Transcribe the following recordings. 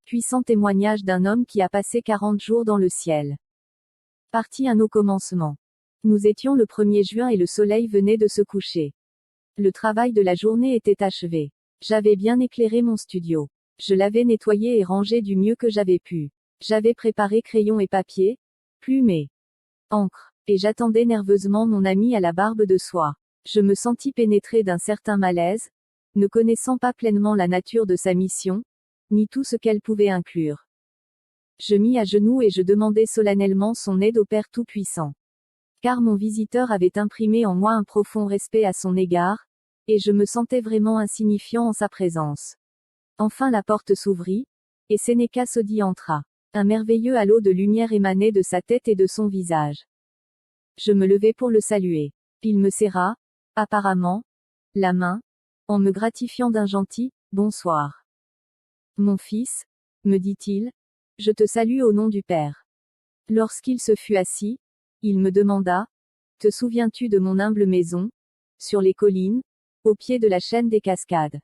Puissant témoignage d'un homme qui a passé 40 jours dans le ciel. Partie 1 au commencement. Nous étions le 1er juin et le soleil venait de se coucher. Le travail de la journée était achevé. J'avais bien éclairé mon studio. Je l'avais nettoyé et rangé du mieux que j'avais pu. J'avais préparé crayon et papier, plume et encre, et j'attendais nerveusement mon ami à la barbe de soie. Je me sentis pénétré d'un certain malaise, ne connaissant pas pleinement la nature de sa mission, ni tout ce qu'elle pouvait inclure. Je mis à genoux et je demandai solennellement son aide au Père Tout-Puissant. Car mon visiteur avait imprimé en moi un profond respect à son égard, et je me sentais vraiment insignifiant en sa présence. Enfin la porte s'ouvrit, et Sénéca Sodi entra. Un merveilleux halo de lumière émanait de sa tête et de son visage. Je me levai pour le saluer. Il me serra, apparemment, la main, en me gratifiant d'un gentil « bonsoir ». Mon fils, me dit-il, je te salue au nom du Père. Lorsqu'il se fut assis, il me demanda, te souviens-tu de mon humble maison, sur les collines, au pied de la chaîne des Cascades?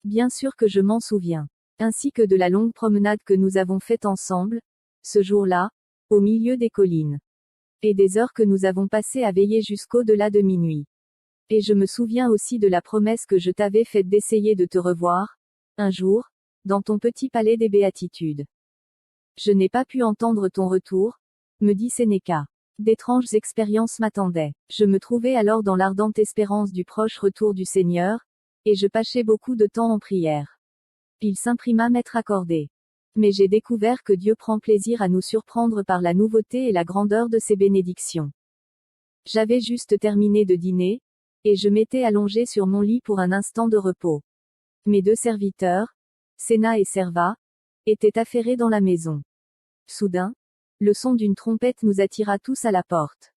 Bien sûr que je m'en souviens. Ainsi que de la longue promenade que nous avons faite ensemble, ce jour-là, au milieu des collines. Et des heures que nous avons passées à veiller jusqu'au-delà de minuit. Et je me souviens aussi de la promesse que je t'avais faite d'essayer de te revoir, un jour, dans ton petit palais des béatitudes. Je n'ai pas pu entendre ton retour, me dit Sénéca. D'étranges expériences m'attendaient. Je me trouvais alors dans l'ardente espérance du proche retour du Seigneur, et je passais beaucoup de temps en prière. Il s'imprima m'être accordé. Mais j'ai découvert que Dieu prend plaisir à nous surprendre par la nouveauté et la grandeur de ses bénédictions. J'avais juste terminé de dîner, et je m'étais allongé sur mon lit pour un instant de repos. Mes 2 serviteurs, Séna et Serva, étaient affairés dans la maison. Soudain, le son d'une trompette nous attira tous à la porte.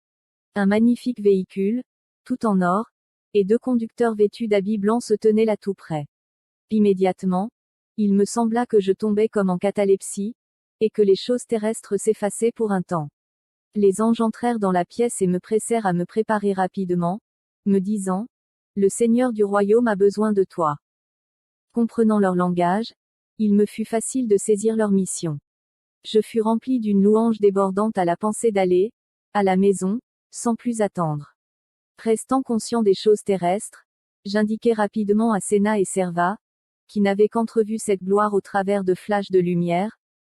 Un magnifique véhicule, tout en or, et 2 conducteurs vêtus d'habits blancs se tenaient là tout près. Immédiatement, il me sembla que je tombais comme en catalepsie, et que les choses terrestres s'effaçaient pour un temps. Les anges entrèrent dans la pièce et me pressèrent à me préparer rapidement, me disant, le Seigneur du royaume a besoin de toi. Comprenant leur langage, il me fut facile de saisir leur mission. Je fus rempli d'une louange débordante à la pensée d'aller, à la maison, sans plus attendre. Restant conscient des choses terrestres, j'indiquai rapidement à Séna et Serva, qui n'avaient qu'entrevu cette gloire au travers de flashs de lumière,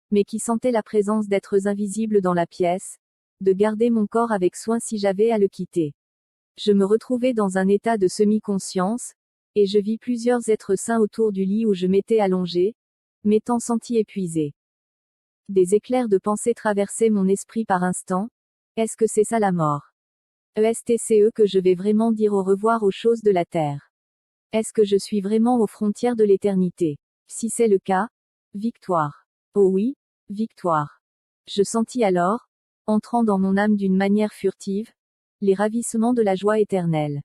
mais qui sentaient la présence d'êtres invisibles dans la pièce, de garder mon corps avec soin si j'avais à le quitter. Je me retrouvai dans un état de semi-conscience, et je vis plusieurs êtres saints autour du lit où je m'étais allongé, m'étant senti épuisé. Des éclairs de pensée traversaient mon esprit par instants. Est-ce que c'est ça la mort? Est-ce que je vais vraiment dire au revoir aux choses de la terre? Est-ce que je suis vraiment aux frontières de l'éternité? Si c'est le cas, victoire. Oh oui, victoire. Je sentis alors, entrant dans mon âme d'une manière furtive, les ravissements de la joie éternelle.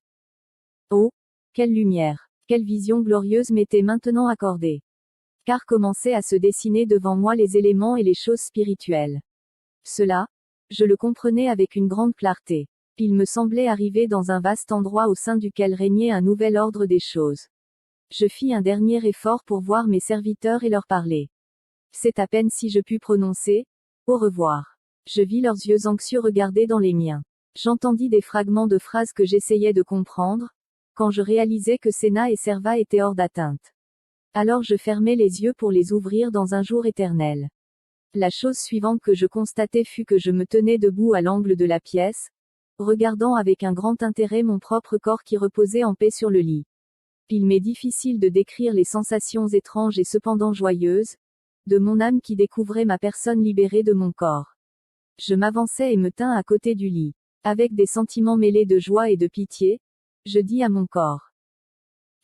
Oh, quelle lumière, quelle vision glorieuse m'était maintenant accordée. Car commençaient à se dessiner devant moi les éléments et les choses spirituelles. Cela, je le comprenais avec une grande clarté. Il me semblait arriver dans un vaste endroit au sein duquel régnait un nouvel ordre des choses. Je fis un dernier effort pour voir mes serviteurs et leur parler. C'est à peine si je pus prononcer « Au revoir ». Je vis leurs yeux anxieux regarder dans les miens. J'entendis des fragments de phrases que j'essayais de comprendre, quand je réalisais que Séna et Serva étaient hors d'atteinte. Alors je fermai les yeux pour les ouvrir dans un jour éternel. La chose suivante que je constatai fut que je me tenais debout à l'angle de la pièce, regardant avec un grand intérêt mon propre corps qui reposait en paix sur le lit. Il m'est difficile de décrire les sensations étranges et cependant joyeuses, de mon âme qui découvrait ma personne libérée de mon corps. Je m'avançai et me tins à côté du lit. Avec des sentiments mêlés de joie et de pitié, je dis à mon corps.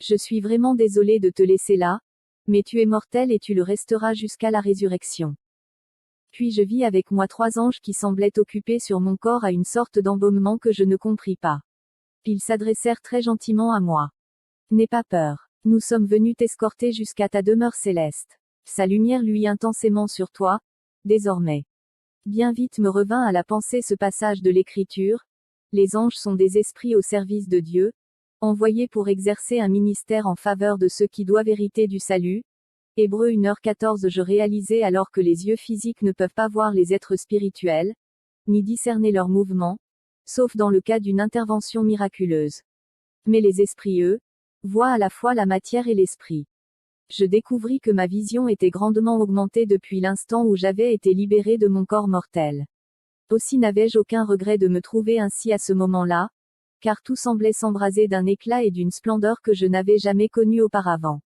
Je suis vraiment désolé de te laisser là, mais tu es mortel et tu le resteras jusqu'à la résurrection. Puis je vis avec moi 3 anges qui semblaient occupés sur mon corps à une sorte d'embaumement que je ne compris pas. Ils s'adressèrent très gentiment à moi. N'aie pas peur. Nous sommes venus t'escorter jusqu'à ta demeure céleste. Sa lumière luit intensément sur toi, désormais. Bien vite me revint à la pensée ce passage de l'Écriture. Les anges sont des esprits au service de Dieu, envoyés pour exercer un ministère en faveur de ceux qui doivent hériter du salut. Hébreux 1h14. Je réalisais alors que les yeux physiques ne peuvent pas voir les êtres spirituels, ni discerner leurs mouvements, sauf dans le cas d'une intervention miraculeuse. Mais les esprits, eux, voient à la fois la matière et l'esprit. Je découvris que ma vision était grandement augmentée depuis l'instant où j'avais été libéré de mon corps mortel. Aussi n'avais-je aucun regret de me trouver ainsi à ce moment-là, car tout semblait s'embraser d'un éclat et d'une splendeur que je n'avais jamais connue auparavant.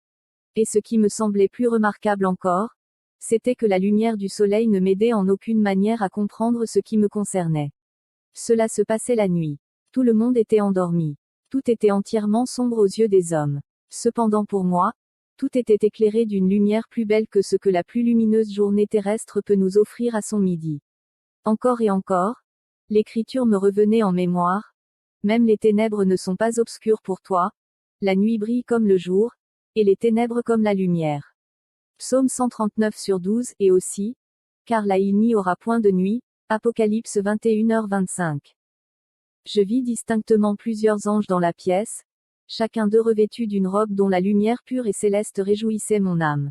Et ce qui me semblait plus remarquable encore, c'était que la lumière du soleil ne m'aidait en aucune manière à comprendre ce qui me concernait. Cela se passait la nuit. Tout le monde était endormi. Tout était entièrement sombre aux yeux des hommes. Cependant pour moi, tout était éclairé d'une lumière plus belle que ce que la plus lumineuse journée terrestre peut nous offrir à son midi. Encore et encore, l'écriture me revenait en mémoire. Même les ténèbres ne sont pas obscures pour toi. La nuit brille comme le jour, et les ténèbres comme la lumière. Psaume 139/12, et aussi, car là il n'y aura point de nuit, Apocalypse 21h25. Je vis distinctement plusieurs anges dans la pièce, chacun d'eux revêtu d'une robe dont la lumière pure et céleste réjouissait mon âme.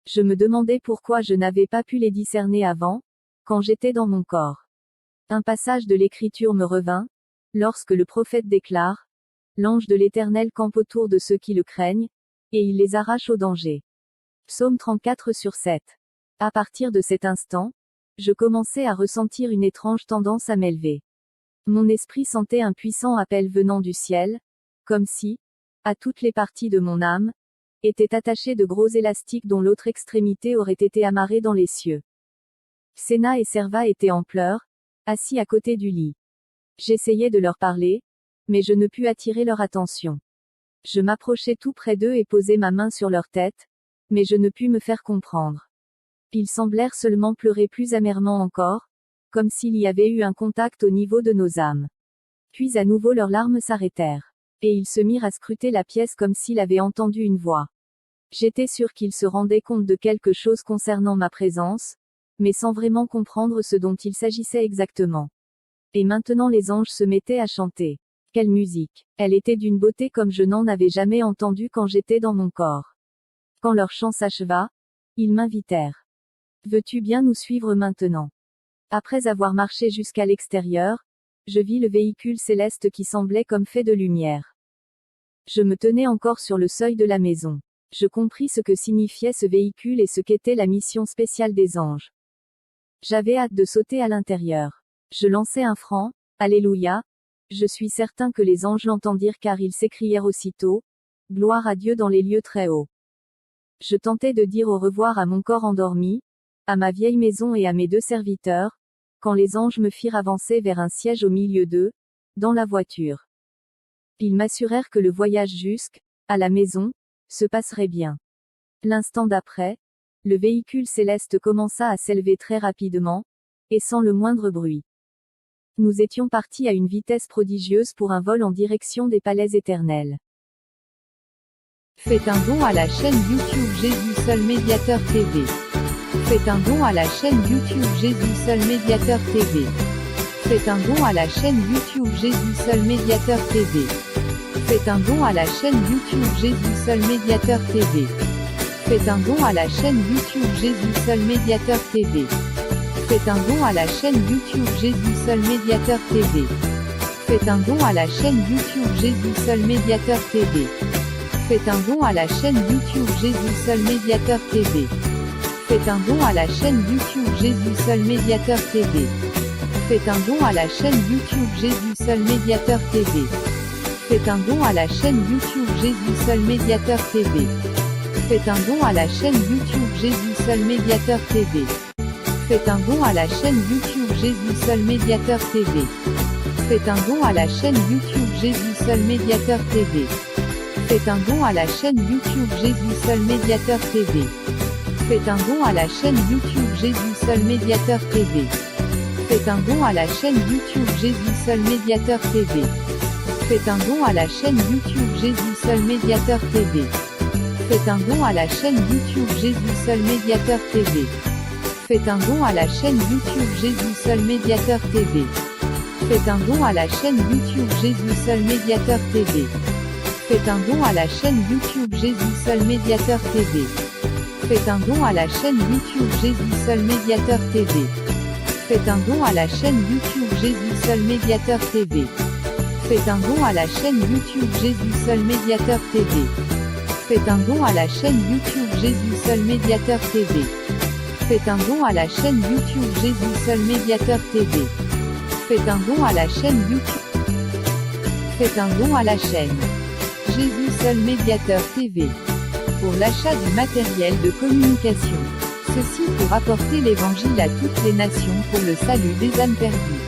Je me demandais pourquoi je n'avais pas pu les discerner avant, quand j'étais dans mon corps. Un passage de l'Écriture me revint, lorsque le prophète déclare, « L'ange de l'Éternel campe autour de ceux qui le craignent, et il les arrache au danger. » Psaume 34/7. À partir de cet instant, je commençais à ressentir une étrange tendance à m'élever. Mon esprit sentait un puissant appel venant du ciel, comme si, à toutes les parties de mon âme, étaient attachés de gros élastiques dont l'autre extrémité aurait été amarrée dans les cieux. Séna et Serva étaient en pleurs, assis à côté du lit. J'essayais de leur parler, mais je ne pus attirer leur attention. Je m'approchai tout près d'eux et posai ma main sur leur tête, mais je ne pus me faire comprendre. Ils semblèrent seulement pleurer plus amèrement encore, comme s'il y avait eu un contact au niveau de nos âmes. Puis à nouveau leurs larmes s'arrêtèrent. Et ils se mirent à scruter la pièce comme s'ils avaient entendu une voix. J'étais sûr qu'ils se rendaient compte de quelque chose concernant ma présence, mais sans vraiment comprendre ce dont il s'agissait exactement. Et maintenant les anges se mettaient à chanter. Quelle musique! Elle était d'une beauté comme je n'en avais jamais entendu quand j'étais dans mon corps. Quand leur chant s'acheva, ils m'invitèrent. Veux-tu bien nous suivre maintenant? Après avoir marché jusqu'à l'extérieur, je vis le véhicule céleste qui semblait comme fait de lumière. Je me tenais encore sur le seuil de la maison. Je compris ce que signifiait ce véhicule et ce qu'était la mission spéciale des anges. J'avais hâte de sauter à l'intérieur. Je lançai un franc, Alléluia. Je suis certain que les anges l'entendirent car ils s'écrièrent aussitôt, Gloire à Dieu dans les lieux très hauts. Je tentais de dire au revoir à mon corps endormi, à ma vieille maison et à mes deux serviteurs, quand les anges me firent avancer vers un siège au milieu d'eux, dans la voiture. Ils m'assurèrent que le voyage à la maison, se passerait bien. L'instant d'après, le véhicule céleste commença à s'élever très rapidement, et sans le moindre bruit. Nous étions partis à une vitesse prodigieuse pour un vol en direction des palais éternels. Faites un don à la chaîne YouTube Jésus Seul Médiateur TV. Faites un don à la chaîne YouTube Jésus Seul Médiateur TV. Faites un don à la chaîne YouTube Jésus Seul Médiateur TV. Faites un don à la chaîne YouTube Jésus Seul Médiateur TV. Faites un don à la chaîne YouTube Jésus Seul Médiateur TV. Faites un don à la chaîne YouTube Jésus Seul Médiateur TV. Faites un don à la chaîne YouTube Jésus Seul Médiateur TV. Faites un don à la chaîne YouTube Jésus Seul Médiateur TV. Faites un don à la chaîne YouTube Jésus Seul Médiateur TV. Faites un don à la chaîne YouTube Jésus Seul Médiateur TV. Faites un don à la chaîne YouTube Jésus Seul Médiateur TV. Faites un don à la chaîne YouTube Jésus Seul Médiateur TV. Faites un don à la chaîne YouTube Jésus Seul Médiateur TV. Faites un don à la chaîne YouTube Jésus Seul Médiateur TV. Faites un don à la chaîne YouTube Jésus Seul Médiateur TV. Faites un don à la chaîne YouTube Jésus Seul Médiateur TV. Faites un don à la chaîne YouTube Jésus Seul Médiateur TV. Faites un don à la chaîne YouTube Jésus Seul Médiateur TV. Faites un don à la chaîne YouTube Jésus Seul Médiateur TV. Faites un don à la chaîne YouTube Jésus Seul Médiateur TV. Faites un don à la chaîne YouTube Jésus Seul Médiateur TV. Faites un don à la chaîne YouTube Jésus Seul Médiateur TV. Faites un don à la chaîne YouTube Jésus Seul Médiateur TV. Faites un don à la chaîne YouTube Jésus Seul Médiateur TV. Faites un don à la chaîne YouTube Jésus Seul Médiateur TV. Faites un don à la chaîne YouTube Jésus Seul Médiateur TV. Faites un don à la chaîne YouTube Jésus Seul Médiateur TV. Faites un don à la chaîne YouTube. Faites un don à la chaîne Jésus Seul Médiateur TV. Pour l'achat du matériel de communication. Ceci pour apporter l'évangile à toutes les nations pour le salut des âmes perdues.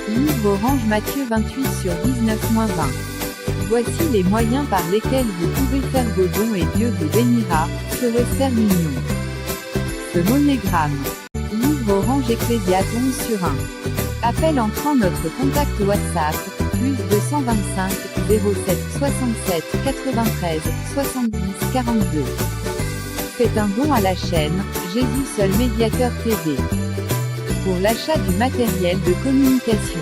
Livre Orange Matthieu 28/19-20. Voici les moyens par lesquels vous pouvez faire vos dons et Dieu vous bénira. Ce Western Union. Ce monégramme. Livre Orange Ecclésiaste 11/1. Appel entrant notre contact WhatsApp, plus 225 07 67 93 70 42. Faites un don à la chaîne Jésus Seul Médiateur TV. Pour l'achat du matériel de communication.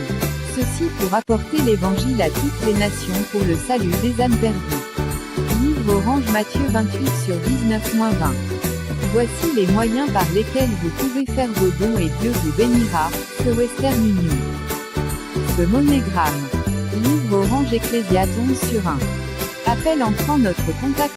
Ceci pour apporter l'évangile à toutes les nations pour le salut des âmes perdues. Livre Orange Matthieu 28/19-20. Voici les moyens par lesquels vous pouvez faire vos dons et Dieu vous bénira. Ce Western Union. Ce monégramme. Livre Orange Ecclésiaste 11/1. Appel entrant notre contact